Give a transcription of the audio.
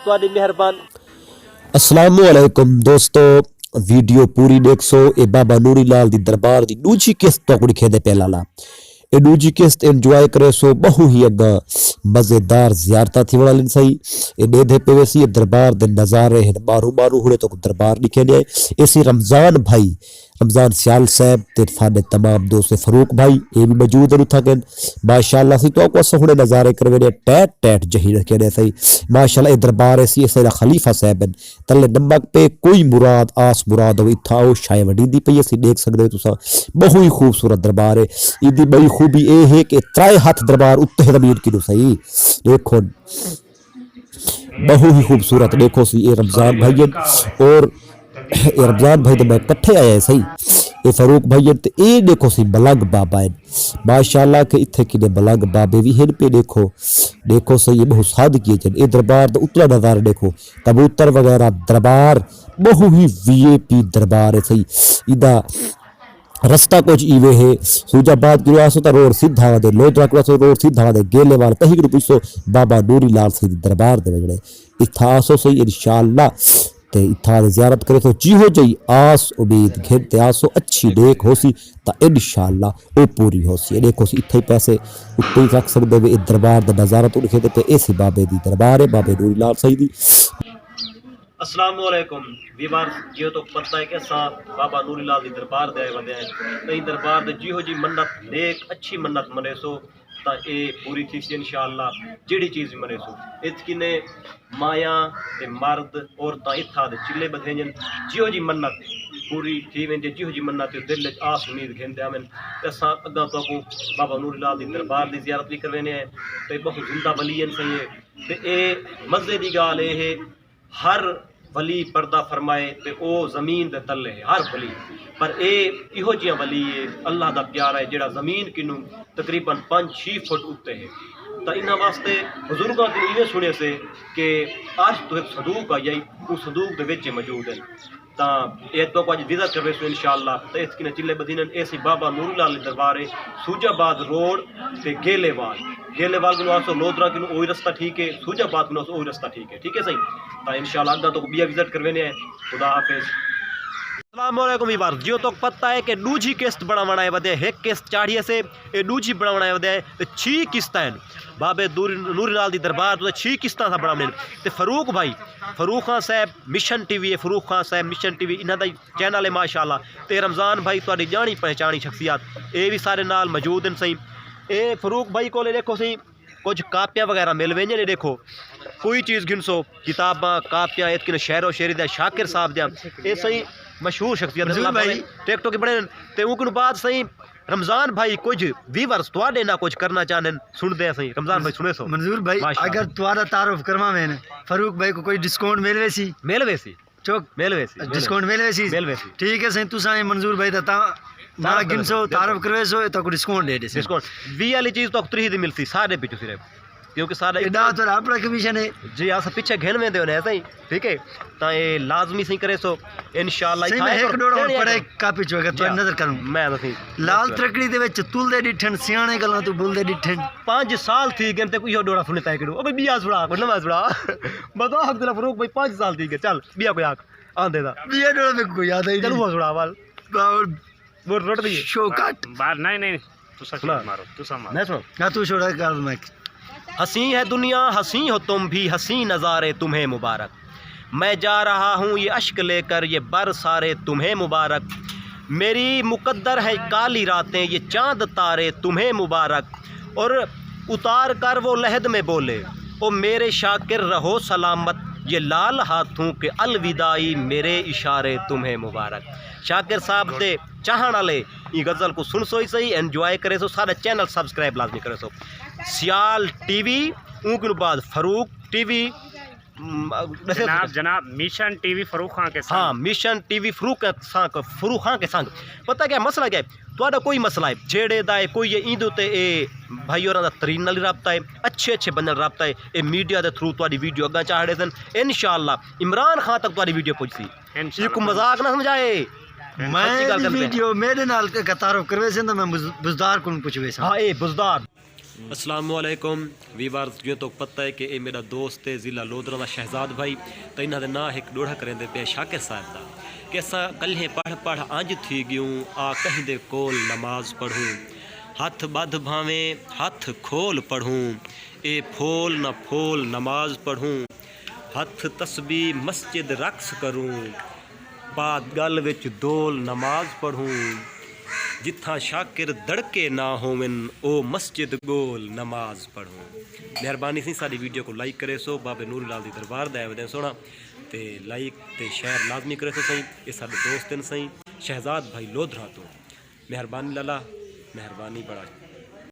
ਤੁਹਾਡੀ ਮਿਹਰਬਾਨ। अस्सलाम वालेकुम दोस्तों, वीडियो पूरी देखो। ये बाबा नूरी लाल दी दरबार दी दूजी किस्त तो दिखे पे लाला ये दूजी किस्त एंजॉय करे सो बहु ही अगा मजेदार जियारत थी वाली सही ये दे पे वैसी दरबार दे नज़ारे हैं मारू मारू हुए तो दरबार दिखे ने ऐसी रमजान भाई रमजान सियाल साहब ते फादे तमाम दोस्त फरूक भाई ये भी मौजूद है थकन माशाल्लाह सी तो को सोहने नज़ारे करवे टैट टैट जही रखे ने सही माशाल्लाह ये दरबार ऐसी ऐसे खलीफा साहब तले नमक पे कोई मुराद आस मुराद हो इथा ओ शाय वडी दी पई सी देख सकदे तुसा बहु ही खूबसूरत दरबार है इदी बड़ी खूबी ये है कि त्राए हाथ दरबार उत्ते जमीन की सही देखो बहु ही खूबसूरत देखो सी ये रमजान भाई और ये रमजान भाई तो मैं कट्ठे आया सही ये फरूक भाई ते ये देखो सी बलग बाबा है माशाल्लाह के इथे कि बलग बाबे भी हैं पे देखो सही ये बहुत सादगी है ये दरबार दा उतला नज़ारा देखो कबूतर वगैरह दरबार बहु ही वीआईपी दरबार है सही इदा रस्ता कुछ इवे है सूजाबाद की आसो तो रोड सीधा दे लोधरा की आसो रोड सीधा दे गेले वाल कहीं को पूछो बाबा नूरी लाल से दरबार दे वगड़े इथा आसो सही इंशाअल्लाह ते इथा ज़ियारत करे तो जिहो जई आस उम्मीद घेरते आसो अच्छी देख होसी ता इंशाअल्लाह वो पूरी होसी देखो सी इथे पैसे उत्ते ही रख सकदे वे दरबार दा नज़ारा तो लिखे ते ऐसे बाबे दी दरबार है बाबे नूरी लाल सही दी। अस्सलाम वालेकुम वीवर जियो तो पता है कि असा बाबा नूरी लाल दी दरबार दे आए वंदे हैं कई दरबार दे जिहो जी मन्नत नेक अच्छी मन्नत मने सो ता ए पूरी थी सी इंशाअल्लाह जेड़ी चीज़ मने सो इतकिने माया ते मर्द और ता इथा दे चिल्ले बधेंजन जिहो जी मन्नत पूरी थी वेंदे जिहो जी मन्नत दिल च आस उम्मीद घेंदे आवन ते असा अगा तो को बाबा नूरी लाल दी दरबार दी ज़ियारत भी करवेने हैं ते बहुत जिंदा वलीयन सही है ते ए मज़े दी गाल है हर वली पर्दा फरमाए ते ओ जमीन दे तले है हर वली पर ए इहो जिहा वली है अल्लाह दा प्यारा है जेड़ा जमीन किनू तकरीबन 5-6 फुट उत्ते है तो इन्हां वास्ते बुजुर्गों की इवें सुने से कि आज तो एक सदूक आई आई उस सदूक दे विच मौजूद है ता ए तो को विजिट करवे सो इंशाअल्लाह ते इसकिने चिल्ले बदीनन ऐसी बाबा नूरी लाल दरबार है सूजाबाद रोड ते गेलेवाल को आसो लोधरा की वही रास्ता ठीक है सूजाबाद को वही रास्ता ठीक है सही तो इंशाल्लाह अगर तो बिया विजिट करवेने हैं खुदा हाफिज। अस्सलाम वालेकुम वीवर जियो तो पता है कि दूजी किस्त बनावना है वदे एक किस्त चाढ़िए से ये दूजी बनावना है वदे 6 किस्तां बाबे नूरी लाल दी दरबार तो 6 किस्तां सा बनावने ते फरूक भाई फरूक खान साहब मिशन टीवी है फरूक खान साहब मिशन टीवी इन्हां दा चैनल है माशाल्लाह ते रमजान भाई तुहाडी जानी पहचानी शख्सियत ये भी सारे नाल मौजूद हैं सही ए फरूक भाई को देखो सही कुछ कापियाँ वगैरह मिल वेंजे ने देखो कोई चीज़ गिनसो किताबां कापियाँ इतने शेरो शेरी दे शाकिर साहब दियां ये सही मशहूर शख्सियत टिकटॉक के बने ते उनके बाद सही रमजान भाई कुछ व्यूअर्स तुहाडे ना कुछ करना चाहने सुनते हैं सही रमजान भाई सुने सो मंजूर भाई अगर तुहाडा तारुफ करवावे ने फरूक भाई को कोई डिस्काउंट मिलवे सी चौक मिलवे सी डिस्काउंट मिलवे सी ठीक है सही तुसा मंजूर भाई ता ना गिनसो तारुफ करवे सो तो को डिस्काउंट दे डिस्काउंट 20 वाली चीज़ तो 3 दी मिलती सारे पिछू सिर्फ क्योंकि सारा एडा तो अपना कमीशन है जी आस पीछे घेन में देने ऐसा ही ठीक है ता ये लाजमी सही करे सो इंशाल्लाह सही मैं एक डोड़ा पड़े कापी चोगा तो नजर करूं मैं तो लाल त्रकड़ी दे विच तुल दे डिठन सियाणे गल्ला तू बुल दे डिठन 5 साल थी गए ते कोई डोड़ा सुने ताई करो ओ भाई बिया सुड़ा को नमाज सुड़ा बता हक दिला फरूक भाई 5 साल थी गए चल बिया कोई आक आंदे दा बिया डोड़ा में कोई याद है चल वो सुड़ा वाल वो रोट दी शो कट बाहर नहीं तू सच मारो तू सच मारो मैं सुन हां तू छोड़ा कर मैं हंसी है दुनिया हंसी हो तुम भी हंसी नज़ारे तुम्हें मुबारक मैं जा रहा हूँ ये अश्क लेकर ये बर सारे तुम्हें मुबारक मेरी मुकद्दर है काली रातें ये चांद तारे तुम्हें मुबारक और उतार कर वो लहद में बोले ओ मेरे शाकिर रहो सलामत ये लाल हाथों के अलविदाई मेरे इशारे तुम्हें मुबारक शाकिर साहब दे चाहण वाले ये गज़ल को सुन सो ही सही एंजॉय करे सो सारे चैनल सब्सक्राइब लाजमी करे सो सियाल टीवी उनके बाद फरूक टीवी जनाब मिशन टीवी फरूक खान के संग हाँ मिशन टीवी फरूक खान के संग पता क्या मसला क्या है तो कोई मसला है जेड़े दा है कोई ईंद उत्ते ए भाई और तरीन नाल रबता है अच्छे बंदे रबता है ए मीडिया के थ्रू तुहाडी वीडियो अगा चाहड़े सन इंशाअल्लाह इमरान खान तक तुहाडी वीडियो पहुंचसी ये को मजाक ना समझाए मैं वीडियो मेरे नाल का तारुफ करवे से मैं बुजदार को पूछवे हां ए बुजदार السلام علیکم ویوارز جو تو پتہ ہے کہ اے میرا دوست ہے ضلع لودھرا دا شہزاد بھائی تو انہاں دے نا ایک ڈوڑھا کریں دے پہ شاکر صاحب دا کہ اساں کلہیں پڑھ آنج تھی گیوں آ کہیں دے کول نماز پڑھوں ہاتھ بدھ بھاویں ہاتھ کھول پڑھوں اے پھول نہ پھول نماز پڑھوں ہاتھ تسبیح مسجد رقص کروں بعد گل وچ دول نماز پڑھوں جتھاں شاکر دڑکے نہ ہوون او مسجد گول نماز پڑھوں مہربانی سی ساری ویڈیو کو لائک کرے سو بابے نوری لال دی دربار دا ودے سونا تے لائک تے شیئر لازمی کرے سو سہی اے ساڈے دوست ہیں سہی شہزاد بھائی لودھرا تو مہربانی لالا مہربانی بڑا